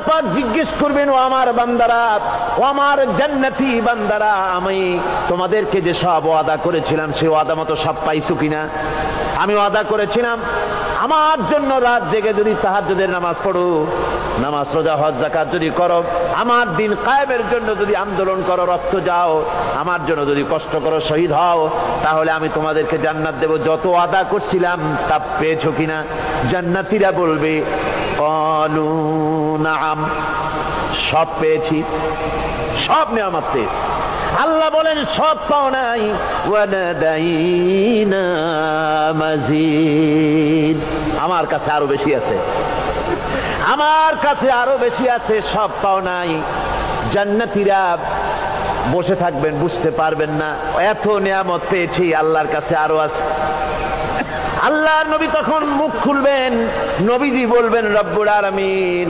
পাক জিজ্ঞেস করবেন, ও আমার বান্দারা, ও আমার জান্নাতি বান্দারা, আমি তোমাদেরকে যে সব ওয়াদা করেছিলাম সে ওয়াদা মতো সব পাইছো কিনা? আমি ওয়াদা করেছিলাম আমার জন্য রাত জেগে যদি তাহাজ্জুদের নামাজ পড়ো, নামাজ রোজা হজ যাকাত যদি করো, আমার দিন কায়েমের জন্য যদি আন্দোলন করো, রক্ত যাও, আমার জন্য যদি কষ্ট করো, শহীদ হও, তাহলে আমি তোমাদেরকে জান্নাত দেব। যত ওয়াদা করছিলাম তা পেয়েছো কিনা? জান্নাতীরা বলবে ক্বালু নাআম, সব পেয়েছি, সব নেয়ামত পেয়েছি। আল্লাহ বলেন সব পাও নাই, ওয়ালাদাইনা মাজিদ, আমার কাছে আরো বেশি আছে, আমার কাছে আরো বেশি আছে, সব পাও নাই। জান্নাতীরা বসে থাকবেন, বুঝতে পারবেন না, এত নিয়ামত পেয়েছি, আল্লাহর কাছে আরো আছে। আল্লাহর নবী তখন মুখ খুলবেন, নবীজি বলবেন রব্বুল আলামিন